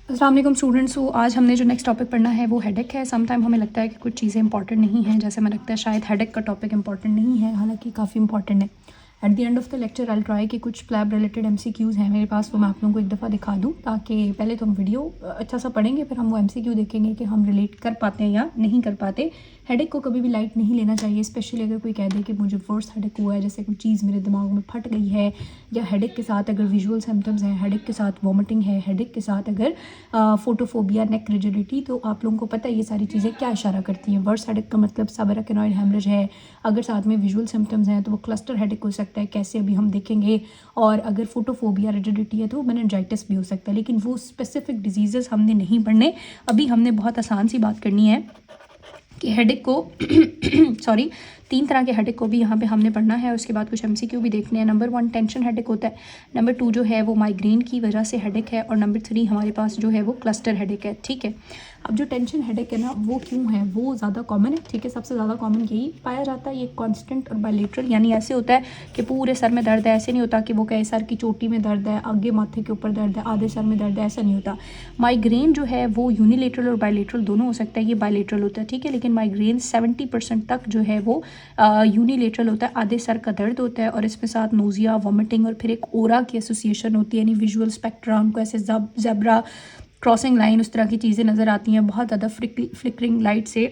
अस्सलाम वालेकुम स्टूडेंट्स। तो आज हमने जो नेक्स्ट टॉपिक पढ़ना है वो हेडेक है। समटाइम हमें लगता है कि कुछ चीज़ें इंपॉर्टेंट नहीं हैं, जैसे हमें लगता है शायद हेडेक का टॉपिक इंपॉर्टेंट नहीं है, हालांकि काफ़ी इंपॉर्टेंट है। At the end of the lecture I try कि कुछ प्लैब रिलेटेड MCQs हैं मेरे पास, वो मैं आप लोगों को एक दफ़ा दिखा दूँ, ताकि पहले तो हम वीडियो अच्छा सा पढ़ेंगे, फिर हम वो MCQ देखेंगे कि हम रिलेट कर पाते हैं या नहीं कर पाते। हेडेक को कभी भी लाइट नहीं लेना चाहिए, स्पेशली अगर कोई कह दे कि मुझे वर्स्ट हेडेक हुआ है, जैसे कोई चीज़ मेरे दिमाग में फट गई है, या हेडेक के साथ अगर विजुअल सिम्टम्स हैं, हेडेक के साथ वॉमिटिंग है, हेडेक के साथ अगर फोटोफोबिया, नेक रिजिडिटी, तो आप लोगों को पता है ये सारी चीज़ें क्या इशारा करती हैं। वर्स्ट हेडेक का मतलब सबअराकेनॉइड हेमरेज है, अगर साथ में विजुअल सिम्टम्स हैं तो वो क्लस्टर हेडेक हो सकता है, कैसे अभी हम देखेंगे। और अगर फोटोफोबिया, रिजिडिटी है तो वो मेनिंजाइटिस भी हो सकता है। लेकिन वो स्पेसिफिक डिजीज़ हमने नहीं पढ़ने, अभी हमने बहुत आसान सी बात करनी है कि हेडेक को सॉरी 3 तरह के हेडेक को भी यहाँ पे हमने पढ़ना है। उसके बाद कुछ MCQ भी देखने हैं। नंबर 1 टेंशन हेडेक होता है, नंबर 2 जो है वो माइग्रेन की वजह से हेडेक है, और नंबर 3 हमारे पास जो है वो क्लस्टर हेडेक है। ठीक है, अब जो टेंशन हेडेक है ना, वो क्यों है, वो ज़्यादा कॉमन है। ठीक है, सबसे ज़्यादा कॉमन यही पाया जाता है। ये कॉन्स्टेंट और बायलेटरल, यानी ऐसे होता है कि पूरे सर में दर्द है, ऐसे नहीं होता कि वो कहे सर की चोटी में दर्द है, आगे माथे के ऊपर दर्द है, आधे सर में दर्द है, ऐसा नहीं होता। माइग्रेन जो है वो यूनिलेटरल और बायलेटरल दोनों हो सकता है, ये बायलेटरल होता है। ठीक है, लेकिन माइग्रेन 70% तक जो है वो यूनिलेटरल होता है, आधे सर का दर्द होता है, और इसमें साथ नोजिया, वॉमिटिंग, और फिर एक ओरा की एसोसिएशन होती है, यानी विजुअल स्पेक्ट्रा, उनको ऐसे जेब्रा क्रॉसिंग लाइन उस तरह की चीज़ें नज़र आती हैं, बहुत ज़्यादा फ्लिकरिंग लाइट से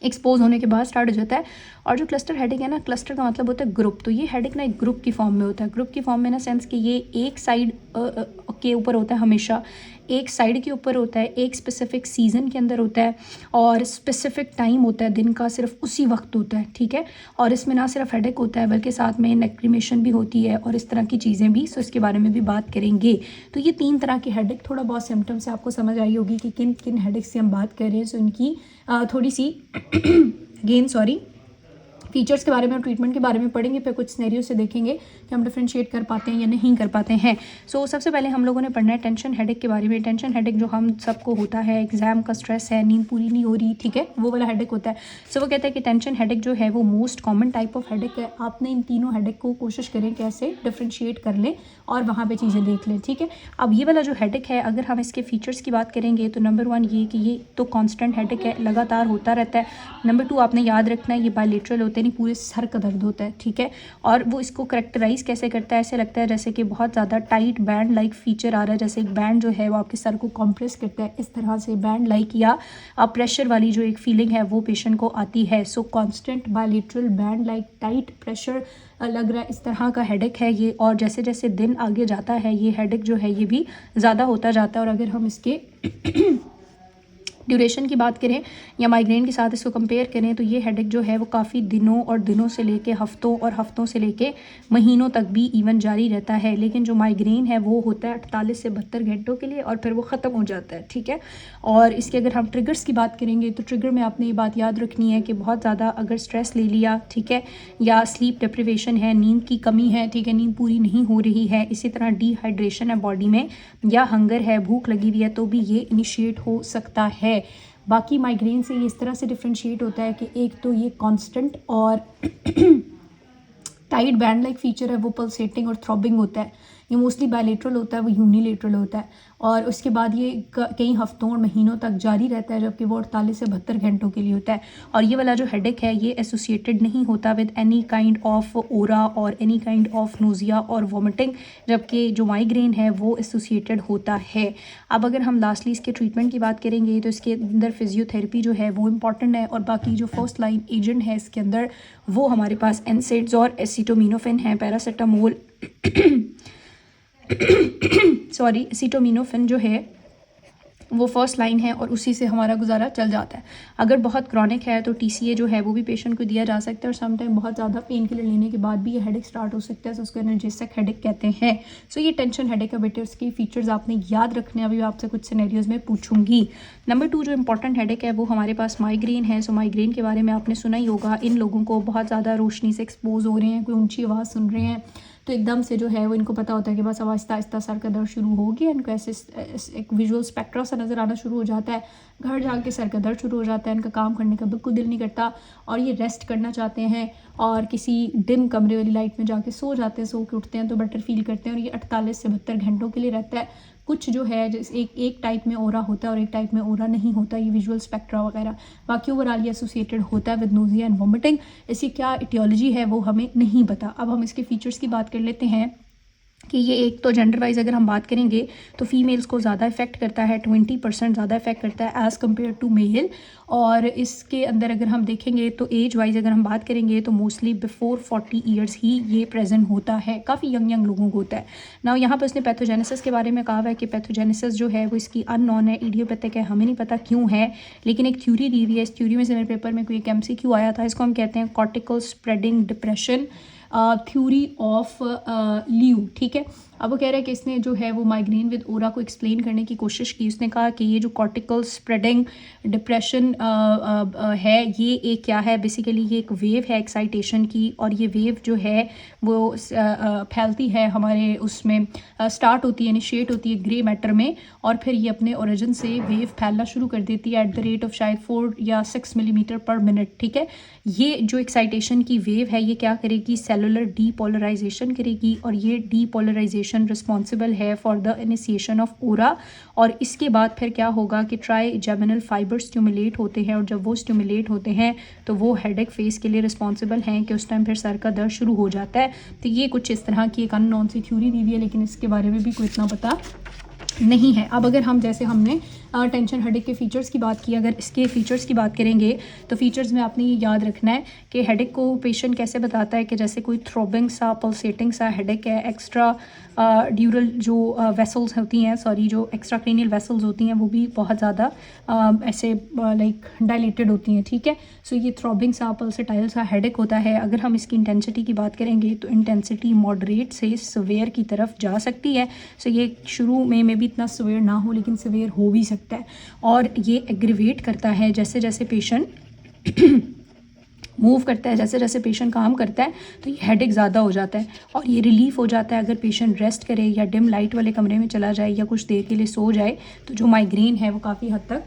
एक्सपोज होने के बाद स्टार्ट हो जाता है। और जो क्लस्टर हेडेक है ना, क्लस्टर का मतलब होता है ग्रुप, तो ये हेडेक ना एक ग्रुप की फॉर्म में होता है। ग्रुप की फॉर्म में ना सेंस कि ये एक साइड के ऊपर होता है, हमेशा एक साइड के ऊपर होता है, एक स्पेसिफिक सीज़न के अंदर होता है, और स्पेसिफिक टाइम होता है दिन का, सिर्फ उसी वक्त होता है। ठीक है, और इसमें ना सिर्फ हेडेक होता है बल्कि साथ में नेक्रीमेशन भी होती है और इस तरह की चीज़ें भी, सो इसके बारे में भी बात करेंगे। तो ये 3 तरह के हेडेक, थोड़ा बहुत सिम्टम्स से आपको समझ आई होगी कि किन किन हेडेक से हम बात कर रहे हैं। सो इनकी थोड़ी सी अगेन सॉरी फीचर्स के बारे में और ट्रीटमेंट के बारे में पढ़ेंगे, फिर कुछ सिनेरियो से देखेंगे कि हम डिफरेंशिएट कर पाते हैं या नहीं कर पाते हैं। सो सबसे पहले हम लोगों ने पढ़ना है टेंशन हेडेक के बारे में। टेंशन हेडेक जो हम सबको होता है, एग्जाम का स्ट्रेस है, नींद पूरी नहीं हो रही, ठीक है, वो वाला हेडेक होता है। सो वो कहते हैं कि टेंशन हेडेक जो है वो most common type of headache है। आपने इन तीनों हेडेक को कोशिश करें कैसे डिफरेंशिएट कर लें और वहाँ पर चीज़ें देख लें। ठीक है, अब ये वाला जो हेडेक है, अगर हम इसके फीचर्स की बात करेंगे तो नंबर 1 ये कि ये तो कॉन्स्टेंट हेडेक है, लगातार होता रहता है। नंबर 2 आपने याद रखना है, ये बायलेटरल होते हैं, नहीं पूरे सर का दर्द होता है। ठीक है, और वो इसको करेक्टराइज कैसे करता है, ऐसे लगता है जैसे कि बहुत ज़्यादा टाइट बैंड लाइक फीचर आ रहा है, जैसे एक बैंड जो है वो आपके सर को कॉम्प्रेस करता है, इस तरह से बैंड लाइक या प्रेशर वाली जो एक फीलिंग है वो पेशेंट को आती है। So constant bilateral band like tight pressure लग रहा है, इस तरह का हेडेक है ये। और जैसे जैसे दिन आगे जाता है ये हेडेक जो है ये भी ज़्यादा होता जाता है। और अगर हम इसके ड्यूरेशन की बात करें या माइग्रेन के साथ इसको कंपेयर करें तो ये हेडेक जो है वो काफ़ी दिनों और दिनों से लेके हफ्तों और हफ्तों से लेके महीनों तक भी इवन जारी रहता है। लेकिन जो माइग्रेन है वो होता है 48 से 72 घंटों के लिए और फिर वो ख़त्म हो जाता है। ठीक है, और इसके अगर हम ट्रिगर्स की बात करेंगे तो ट्रिगर में आपने ये बात याद रखनी है कि बहुत ज़्यादा अगर स्ट्रेस ले लिया, ठीक है, या स्लीप डिप्रिवेशन है, नींद की कमी है, ठीक है, नींद पूरी नहीं हो रही है, इसी तरह डिहाइड्रेशन है बॉडी में, या हंगर है, भूख लगी हुई है, तो भी ये इनिशिएट हो सकता है। बाकी माइग्रेन से ये इस तरह से डिफरेंशिएट होता है कि एक तो ये कांस्टेंट और टाइट बैंड लाइक फीचर है वो पल्सेटिंग और थ्रॉबिंग होता है, ये मोस्टली बायलेटरल होता है, वो यूनिलेटरल होता है, और उसके बाद ये कई हफ्तों और महीनों तक जारी रहता है, जबकि वो 48 से 72 घंटों के लिए होता है। और ये वाला जो हेडेक है ये एसोसिएटेड नहीं होता विद एनी काइंड ऑफ ओरा और एनी काइंड ऑफ नोजिया और वॉमिटिंग, जबकि जो माइग्रेन है वो एसोसिएटेड होता है। अब अगर हम लास्टली इसके ट्रीटमेंट की बात करेंगे तो इसके अंदर फिजियोथेरेपी जो है वो इम्पॉर्टेंट है, और बाकी जो फर्स्ट लाइन एजेंट है इसके अंदर वो हमारे पास एनसेड्स और एसिटोमिनोफेन है, पैरासीटामोल सॉरी एसिटोमिनोफेन जो है वो फर्स्ट लाइन है, और उसी से हमारा गुजारा चल जाता है। अगर बहुत क्रॉनिक है तो TCA जो है वो भी पेशेंट को दिया जा सकता है, और समटाइम बहुत ज़्यादा पेन किलर लेने के बाद भी ये हेडेक स्टार्ट हो सकता है, तो उसको एनर्जेटिक हेडेक कहते हैं। सो ये टेंशन हेडेक है बेटे, उसकी फीचर्स आपने याद रखने, अभी आपसे कुछ सिनेरियोज में पूछूंगी। नंबर 2 जो इंपॉर्टेंट हेडेक है वो हमारे पास माइग्रेन है। सो माइग्रेन के बारे में आपने सुना ही होगा, इन लोगों को बहुत ज़्यादा रोशनी से एक्सपोज हो रहे हैं, कोई ऊँची आवाज़ सुन रहे हैं तो एकदम से जो है वो इनको पता होता है कि बस अब आहिस्ता आहिस्ता सर का दर्द शुरू हो गया, इनको ऐसे एक विजुअल स्पेक्ट्रा सा नज़र आना शुरू हो जाता है, घर जाके सर का दर्द शुरू हो जाता है, इनका काम करने का बिल्कुल दिल नहीं करता और ये रेस्ट करना चाहते हैं। और किसी डिम कमरे वाली लाइट में जाके सो जाते हैं, सो के उठते हैं तो बेटर फील करते हैं, और ये 48 से 72 घंटों के लिए रहता है। कुछ जो है जैसे एक टाइप में ओरा होता है और एक टाइप में ओरा नहीं होता, ये विजुअल स्पेक्ट्रा वगैरह। बाकी ओवरऑल ये एसोसिएटेड होता है विद नोजिया एंड वॉमिटिंग। इसकी क्या इटियोलॉजी है वो हमें नहीं पता। अब हम इसके फीचर्स की बात कर लेते हैं कि ये एक तो जेंडर वाइज अगर हम बात करेंगे तो फीमेल्स को ज़्यादा इफेक्ट करता है, 20% ज़्यादा इफेक्ट करता है एज़ कम्पेयर टू मेल। और इसके अंदर अगर हम देखेंगे तो एज वाइज अगर हम बात करेंगे तो मोस्टली बिफोर 40 ईयर्स ही ये प्रेजेंट होता है, काफ़ी यंग लोगों को होता है ना। यहाँ पर उसने पैथोजेनेसिस के बारे में कहा हुआ है कि पैथोजेनेसिस जो है वो इसकी अननोन है, इडियोपैथिक है, हमें नहीं पता क्यों है, लेकिन एक थ्योरी दी हुई है। इस थ्योरी में से मेरे पेपर में कोई एक MCQ आया था, इसको हम कहते हैं cortical spreading depression theory of Liu. ठीक है, अब वो कह रहा है कि इसने जो है वो माइग्रेन विद ओरा को एक्सप्लेन करने की कोशिश की। उसने कहा कि ये जो कॉर्टिकल स्प्रेडिंग डिप्रेशन है ये एक क्या है, बेसिकली ये एक वेव है एक्साइटेशन की, और ये वेव जो है वो फैलती है हमारे उसमें, स्टार्ट होती है, इनिशिएट होती है ग्रे मैटर में, और फिर ये अपने ओरिजिन से वेव फैलना शुरू कर देती है एट द रेट ऑफ शायद 4 या 6 मिलीमीटर पर मिनट। ठीक है, ये जो एक्साइटेशन की वेव है ये क्या करेगी, सेलुलर डीपोलराइजेशन करेगी, और ये डीपोलराइजेशन रिस्पॉन्सिबल है फॉर द इनिशिएशन ऑफ ओरा। और इसके बाद फिर क्या होगा कि ट्राइजेमिनल फाइबर स्टिमुलेट होते हैं, और जब वो स्टिमुलेट होते हैं तो वो हेडेक फेस के लिए रिस्पॉन्सिबल हैं कि उस टाइम फिर सर का दर्द शुरू हो जाता है। तो ये कुछ इस तरह की एक अननोन सी थ्योरी दी हुई है, लेकिन इसके बारे में भी कोई इतना पता नहीं है। अब अगर हम जैसे हमने टेंशन हेडेक के फीचर्स की बात की, अगर इसके फीचर्स की बात करेंगे तो फीचर्स में आपने ये याद रखना है कि हेडेक को पेशेंट कैसे बताता है कि जैसे कोई थ्रोबिंग सा पल्सेटिंग सा हेडेक है, एक्स्ट्रा ड्यूरल जो वेसल्स होती हैं, सॉरी जो एक्स्ट्रा क्रेनियल वेसल्स होती हैं वो भी बहुत ज़्यादा ऐसे लाइक डायलेटेड होती हैं। ठीक है, सो ये थ्रोबिंग सा पल्सेटाइल सा हेडेक होता है। अगर हम इसकी इंटेंसिटी की बात करेंगे तो इंटेंसिटी मॉडरेट से सवेयर की तरफ जा सकती है। सो ये शुरू में भी इतना सवेयर ना हो, लेकिन सवेयर हो भी सकता है, और ये एग्रीवेट करता है जैसे जैसे पेशेंट मूव करता है, जैसे जैसे पेशेंट काम करता है तो ये हेडेक ज़्यादा हो जाता है, और ये रिलीफ हो जाता है अगर पेशेंट रेस्ट करे या डिम लाइट वाले कमरे में चला जाए या कुछ देर के लिए सो जाए, तो जो माइग्रेन है वो काफ़ी हद तक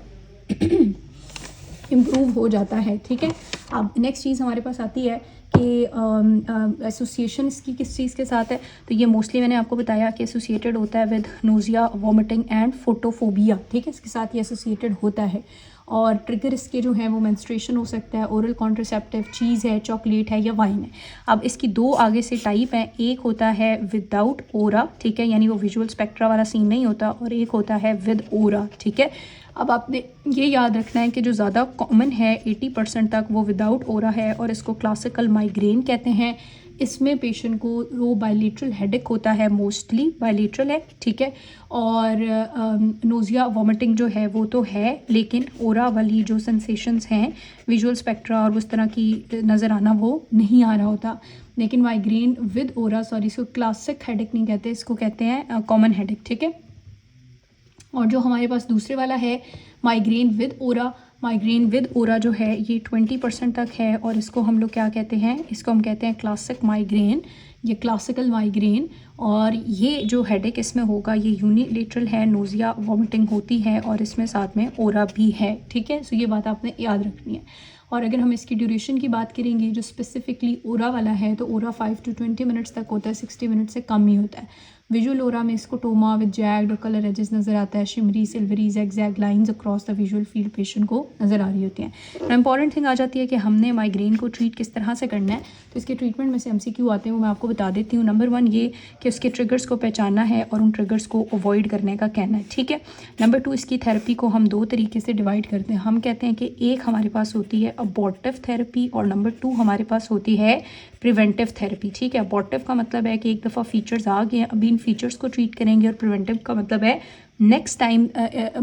इम्प्रूव हो जाता है। ठीक है, अब नेक्स्ट चीज़ हमारे पास आती है कि एसोसिएशन इसकी किस चीज़ के साथ है, तो ये मोस्टली मैंने आपको बताया कि एसोसिएटेड होता है with nausea, vomiting and photophobia. ठीक है, इसके साथ ये एसोसिएटेड होता है, और ट्रिगर इसके जो हैं वो मेंस्ट्रुएशन हो सकता है, ओरल कॉन्ट्रासेप्टिव चीज़ है, चॉकलेट है या वाइन है। अब इसकी दो आगे से टाइप हैं, एक होता है विदाउट ओरा, ठीक है, यानी वो विजुअल स्पेक्ट्रा वाला सीन नहीं होता, और एक होता है विद ओरा। ठीक है, अब आपने ये याद रखना है कि जो ज़्यादा कॉमन है 80% तक वो विदाउट ओरा है, और इसको क्लासिकल माइग्रेन कहते हैं। इसमें पेशेंट को वो बायलेटरल हेडेक होता है, मोस्टली बायलेटरल है। ठीक है, और नोजिया वॉमिटिंग जो है वो तो है, लेकिन ओरा वाली जो सेंसेशंस हैं विजुअल स्पेक्ट्रा और उस तरह की नज़र आना वो नहीं आ रहा होता। लेकिन माइग्रेन विद ओरा, सॉरी इसको क्लासिक हेडेक नहीं कहते, इसको कहते हैं कॉमन हेडेक। ठीक है, और जो हमारे पास दूसरे वाला है migraine with aura, migraine with aura जो है ये 20% तक है, और इसको हम लोग क्या कहते हैं, इसको हम कहते हैं क्लासिक माइग्रेन, ये क्लासिकल माइग्रेन। और ये जो हेडेक इसमें होगा ये यूनिलेटरल है, नोजिया वॉमिटिंग होती है, और इसमें साथ में ओरा भी है। ठीक है, सो ये बात आपने याद रखनी है। और अगर हम इसकी ड्यूरेशन की बात करेंगे जो स्पेसिफिकली ओरा वाला है, तो ओरा 5 to 20 मिनट्स तक होता है, 60 मिनट से कम ही होता है। विजुअल ओरा में इसको टोमा विद जैग्ड और कलर एजेस नज़र आता है, shimmery silvery zag lines across the visual field patient को नज़र आ रही होती हैं। इंपॉर्टेंट थिंग आ जाती है कि हमने माइग्रेन को ट्रीट किस तरह से करना है, तो इसके ट्रीटमेंट में से MCQ आते हैं, वो मैं आपको बता देती हूँ। नंबर 1 ये कि उसके ट्रिगर्स को पहचानना है और उन ट्रिगर्स को अवॉइड करने का कहना है। ठीक है, नंबर 2 इसकी थेरेपी को हम 2 तरीके से डिवाइड करते हैं। हम कहते हैं कि एक हमारे पास होती है अबॉर्टिव थेरेपी, और नंबर 2 हमारे पास होती है प्रिवेंटिव थेरेपी। ठीक है, अबॉर्टिव का मतलब है कि एक दफ़ा फीचर्स आ गए, अभी इन फीचर्स को ट्रीट करेंगे, और प्रिवेंटिव का मतलब है नेक्स्ट टाइम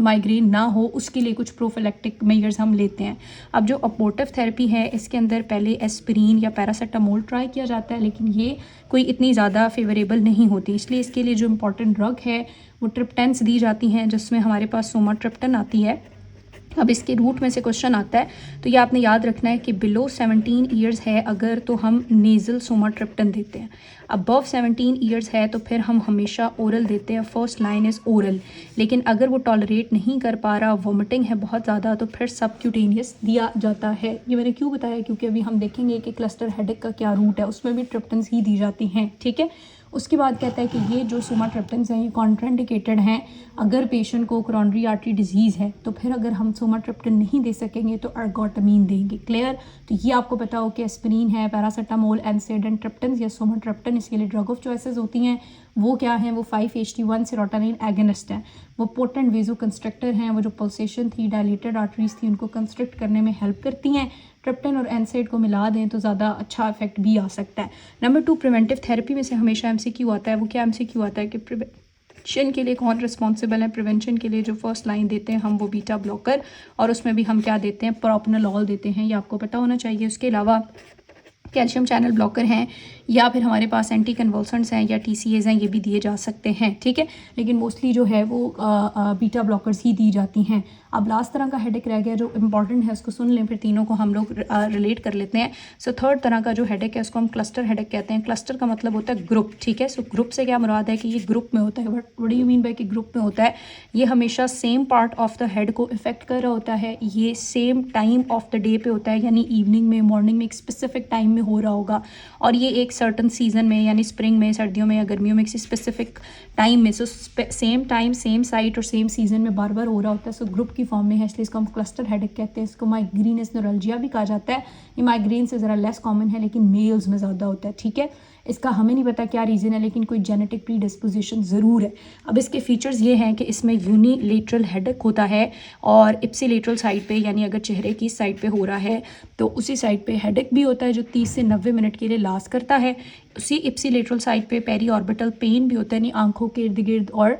माइग्रेन ना हो उसके लिए कुछ प्रोफिलैक्टिक मेजर्स हम लेते हैं। अब जो अबॉर्टिव थेरेपी है इसके अंदर पहले एस्पिरिन या पैरासीटामोल ट्राई किया जाता है, लेकिन ये कोई इतनी ज़्यादा फेवरेबल नहीं होती, इसलिए इसके लिए जो इम्पॉर्टेंट ड्रग है वो ट्रिप्टेंस दी जाती हैं, जिसमें हमारे पास सोमाट्रिप्टन आती है, अब इसके रूट में से क्वेश्चन आता है, तो ये आपने याद रखना है कि बिलो 17 ईयर्स है अगर तो हम नेज़ल सोमाट्रिप्टन देते हैं, अबव 17 ईयर्स है तो फिर हम हमेशा ओरल देते हैं। First line is oral. लेकिन अगर वो टॉलरेट नहीं कर पा रहा, वोमिटिंग है बहुत ज़्यादा, तो फिर सबक्यूटेनियस दिया जाता है। ये मैंने क्यों बताया, क्योंकि अभी हम देखेंगे कि क्लस्टर हेडेक का क्या रूट है, उसमें भी ट्रिप्टन्स ही दी जाती हैं, ठीक है। उसके बाद कहता है कि ये जो सोमाट्रिप्टन्स हैं ये कॉन्ट्राइंडिकेटेड हैं अगर पेशेंट को कोरोनरी आर्टरी डिजीज़ है, तो फिर अगर हम सोमाट्रिप्टन नहीं दे सकेंगे तो अर्गोटामीन देंगे। क्लियर। तो ये आपको पता हो कि एस्पिरिन है, पैरासीटामोल, एनसेड एंड ट्रिप्टन या सोमाट्रिप्टन इसके लिए ड्रग ऑफ चॉइसेस होती हैं। वो क्या हैं, वो 5-HT1 सेरोटोनिन एगोनिस्ट हैं। वो पोटेंट वेजो कंस्ट्रक्टर हैं, वो जो पल्सेशन थी, डायलेटेड आर्टरीज थी, उनको कंस्ट्रक्ट करने में हेल्प करती हैं। ट्रिप्टन और एनसेड को मिला दें तो ज़्यादा अच्छा इफेक्ट भी आ सकता है। नंबर 2, प्रिवेंटिव थेरेपी में से हमेशा MCQ आता है। वो क्या MCQ आता है कि प्रिवेंशन के लिए कौन रिस्पॉन्सिबल है। प्रिवेंशन के लिए जो फर्स्ट लाइन देते हैं हम वो बीटा ब्लॉकर, और उसमें भी हम क्या देते हैं, प्रोप्रानोलॉल देते हैं। ये आपको पता होना चाहिए। उसके अलावा कैल्शियम चैनल ब्लॉकर हैं, या फिर हमारे पास एंटी कन्वल्सेंट्स हैं या TCAs हैं, ये भी दिए जा सकते हैं, ठीक है। लेकिन मोस्टली जो है वो बीटा ब्लॉकर्स ही दी जाती हैं। अब लास्ट तरह का हेडेक रह गया जो इंपॉर्टेंट है, उसको सुन लें, फिर तीनों को हम लोग रिलेट कर लेते हैं। सो थर्ड तरह का जो हेडेक है उसको हम क्लस्टर हेडेक कहते हैं। क्लस्टर का मतलब होता है ग्रुप, ठीक है। सो ग्रुप से क्या मुराद है कि ये ग्रुप में होता है। What do you mean by कि ग्रुप में होता है, ये हमेशा same part of the head को इफेक्ट कर रहा होता है। ये same time of the day पे होता है, यानी इवनिंग में, मॉर्निंग में, एक स्पेसिफिक टाइम में हो रहा होगा। और ये एक सर्टन सीजन में, यानी स्प्रिंग में, सर्दियों में या गर्मियों में, किसी स्पेसिफिक टाइम में, so same time, same site और सेम सीजन में बार बार हो रहा होता है। सो ग्रुप की फॉर्म में है, इसलिए इसको हम क्लस्टर हेडेक कहते हैं। इसको माइग्रेनस न्यूरल्जिया भी कहा जाता है। ये माइग्रेन से ज़रा लेस कॉमन है, लेकिन मेल्स में ज़्यादा होता है, ठीक है। इसका हमें नहीं पता क्या रीज़न है, लेकिन कोई जेनेटिक प्री डिस्पोजिशन ज़रूर है। अब इसके फीचर्स ये हैं कि इसमें यूनिलेटरल हेडेक होता है, और इप्सिलेटरल साइड पे, यानी अगर चेहरे की साइड पे हो रहा है तो उसी साइड पे हेडेक भी होता है जो 30 से 90 मिनट के लिए लास्ट करता है। उसी इप्सिलेटरल साइड पे पेरी ऑर्बिटल पेन भी होता है, यानी आंखों के इर्द गिर्द और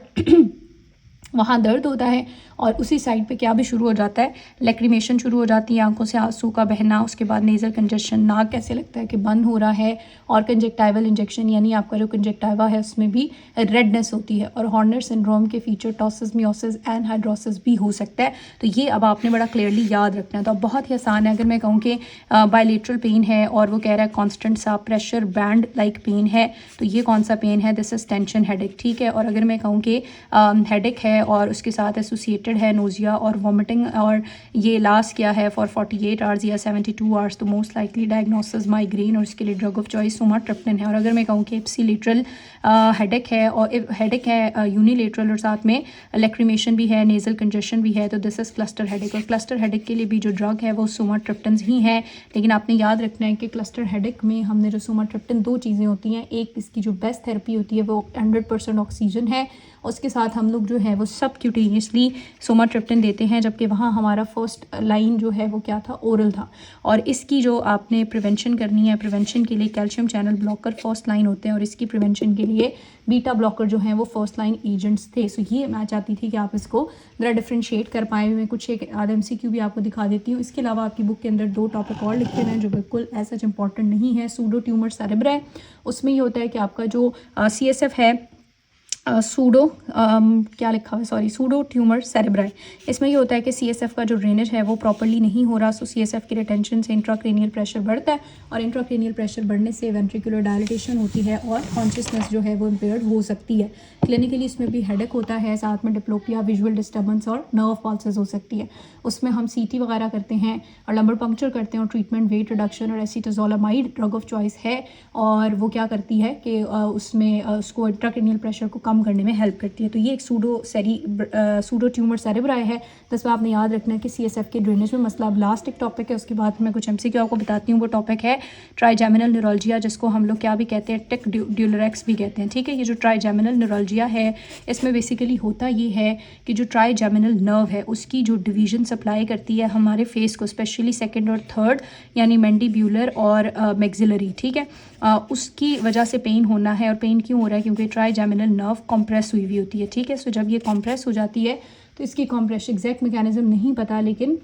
वहाँ दर्द होता है। और उसी साइड पे क्या भी शुरू हो जाता है, लैक्रिमेशन शुरू हो जाती है, आंखों से आंसू का बहना। उसके बाद नेज़ल कंजेशन, नाक कैसे लगता है कि बंद हो रहा है। और कंजक्टाइवल इंजेक्शन, यानी आपका जो कंजक्टाइवा है उसमें भी रेडनेस होती है। और हॉर्नर सिंड्रोम के फीचर टॉसिस, मियोसिस एंड हाइड्रोसिस भी हो सकता है। तो ये अब आपने बड़ा क्लियरली याद रखना है। तो अब बहुत ही आसान है। अगर मैं कहूँ कि बायलेटरल पेन है और वो कह रहा है कॉन्स्टेंट सा प्रेशर बैंड लाइक पेन है, तो ये कौन सा पेन है, दिस इज टेंशन हेडेक, ठीक है। और अगर मैं कहूँ कि हेडेक है और उसके साथ एसोसिएटेड है नोजिया और वॉमिटिंग, और ये लास्ट क्या है फॉर 48 आवर्स या 72 आवर्स, तो मोस्ट लाइकली डायग्नोसिस माइग्रेन, और इसके लिए ड्रग ऑफ चॉइस सोमाट्रिप्टन है। और अगर मैं कहूँ कि इप्सिलेटरल हेडेक है, और हेडेक है यूनिलेटरल और साथ में लैक्रिमेशन भी है, नेज़ल कंजेशन भी है, तो दिस इज़ क्लस्टर हेडेक। और क्लस्टर हेडेक के लिए भी जो ड्रग है वो सोमाट्रिप्टन ही है। लेकिन आपने याद रखना है कि क्लस्टर हेडेक में हमने जो सोमाट्रिप्टन, दो चीज़ें होती हैं। एक इसकी जो बेस्ट थेरेपी होती है वो 100% ऑक्सीजन है, उसके साथ हम लोग जो है वो सबक्यूटेनियसली सोमाट्रिप्टन देते हैं, जबकि वहाँ हमारा फर्स्ट लाइन जो है वो क्या था, ओरल था। और इसकी जो आपने प्रिवेंशन करनी है, प्रिवेंशन के लिए calcium channel blocker first line होते हैं, और इसकी प्रिवेंशन के लिए बीटा ब्लॉकर जो हैं वो फर्स्ट लाइन एजेंट्स थे। सो ये मैं चाहती थी कि आप इसको ज़रा डिफ्रेंशिएट कर पाए। मैं कुछ एक आधा MCQ भी आपको दिखा देती हूँ। इसके अलावा आपकी बुक के अंदर 2 टॉपिक और लिखे हुए हैं जो बिल्कुल ऐसा इंपॉर्टेंट नहीं है। सूडो ट्यूमर सेरेब्राई, उसमें ये होता है कि आपका जो CSF है, सूडो क्या लिखा हुआ है, सॉरी, सूडो ट्यूमर सेरेब्राई, इसमें ये होता है कि CSF का जो ड्रेनेज है वो प्रॉपर्ली नहीं हो रहा। सो CSF की रिटेंशन से इंट्राक्रेनियल प्रेशर बढ़ता है, और इंट्राक्रेनियल प्रेशर बढ़ने से वेंट्रिकुलर डायलिटेशन होती है और कॉन्शियसनेस जो है वो इम्पेयर्ड हो सकती है। क्लिनिकली इसमें भी हेडेक होता है, साथ में डिप्लोपिया, विजुअल डिस्टर्बेंस और नर्व पल्सेस हो सकती है। उसमें हम CT वगैरह करते हैं और लंबर पंक्चर करते हैं, और ट्रीटमेंट वेट रिडक्शन और एसीटाज़ोलामाइड ड्रग ऑफ चॉइस है, और वो क्या करती है कि उसमें उसको इंट्राक्रेनियल प्रेशर को कम करने में हेल्प करती है। तो ये एक सूडो ट्यूमर सेरेब्राई है, जिसमें आपने याद रखना है कि CSF के ड्रेनेज में मसला। अब लास्ट एक टॉपिक है, उसके बाद मैं कुछ MCQ आपको बताती हूँ। वो टॉपिक है ट्राइजेमिनल न्यूरोलजिया, जिसको हम लोग क्या भी कहते हैं, टिक ड्यूलरेक्स भी कहते हैं, ठीक है। ये जो ट्राइजेमिनल न्यूरोलजिया है, इसमें बेसिकली होता ये है कि जो ट्राइजेमिनल नर्व है उसकी जो डिवीजन सप्लाई करती है हमारे फेस को, स्पेशली सेकेंड और थर्ड, यानी मैंडिब्यूलर और मैक्सिलरी, ठीक है। उसकी वजह से पेन होना है। और पेन क्यों हो रहा है, क्योंकि ट्राइजेमिनल नर्व कॉम्प्रेस हुई होती है, ठीक है। सो जब ये कॉम्प्रेस हो जाती है तो इसकी कॉम्प्रेस एग्जैक्ट मैकेनिज्म नहीं पता, लेकिन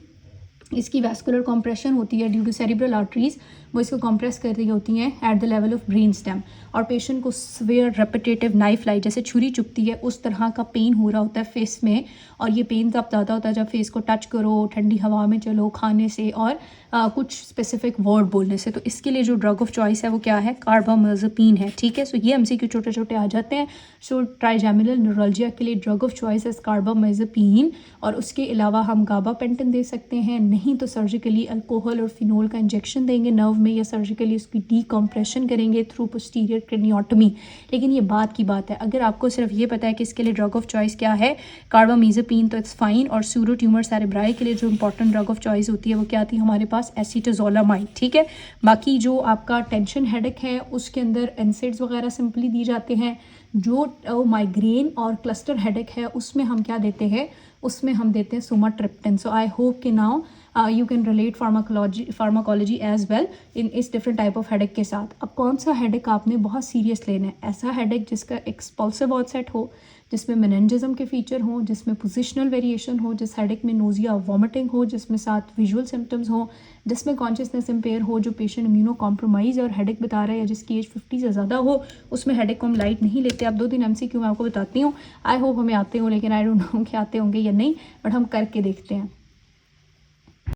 इसकी वैस्कुलर कॉम्प्रेशन होती है ड्यू टू सेरिब्रल आर्टरीज, वो इसको कॉम्प्रेस कर रही होती हैं at the level of brain stem, और पेशेंट को सवेयर रेपिटेटिव नाइफ लाइट जैसे छुरी चुभती है उस तरह का पेन हो रहा होता है फेस में। और ये पेन तब ज़्यादा होता है जब फेस को टच करो, ठंडी हवा में चलो, खाने से, और कुछ स्पेसिफिक वर्ड बोलने से। तो इसके लिए जो ड्रग ऑफ चॉइस है वो क्या है, कार्बामाज़ेपिन है। ठीक है, सो ये एमसीक्यू छोटे छोटे आ जाते हैं। सो ट्राइजेमिनल न्यूरोलजिया के लिए ड्रग ऑफ चॉइस है कार्बामाज़ेपिन, और उसके अलावा हम गाबापेंटिन दे सकते हैं, नहीं तो सर्जिकली अल्कोहल और फिनोल का इंजेक्शन देंगे नर्व में, या सर्जिकली उसकी डीकम्प्रेशन करेंगे थ्रू पोस्टीरियर क्रेनियोटमी। लेकिन ये बात की बात है, अगर आपको सिर्फ ये पता है कि इसके लिए ड्रग ऑफ चॉइस क्या है कार्बामाज़ेपिन, तो इट्स फाइन। और सूडो ट्यूमर सेरेब्राई के लिए जो इंपॉर्टेंट ड्रग ऑफ चॉइस होती है वो क्या आती है हमारे पास, एसीटाज़ोलामाइड। ठीक है, बाकी जो आपका टेंशन हेडेक है उसके अंदर एनसेड्स वगैरह सिंपली दी जाते हैं। जो माइग्रेन और क्लस्टर हेडेक है उसमें हम क्या देते हैं, उसमें हम देते हैं सुमाट्रिप्टन। सो आई होप कि now you can relate pharmacology as well in इस डिफरेंट टाइप ऑफ हेडेक के साथ। अब कौन सा हेडेक आपने बहुत सीरियस लेना है, ऐसा हेडेक जिसका एक्सपल्सिव ऑनसेट हो, जिसमें मेनिंजिज्म के फीचर हो, जिसमें पोजिशनल वेरिएशन हो, जिस हेडेक में नोजिया वॉमिटिंग हो, जिसमें साथ विजुअल सिम्टम्स हो, जिसमें कॉन्शियसनेस इम्पेयर हो, जो पेशेंट इम्यूनो कॉम्प्रोमाइज़ और हेडेक बता रहा है, या जिसकी एज 50 से ज़्यादा हो, उसमें हेडेक को हम लाइट नहीं लेते। अब 2-3 MCQ मैं आपको बताती हूँ, आई होप हमें आते हो, लेकिन आई डोंट नो कि आते होंगे या नहीं, बट हम करके देखते हैं।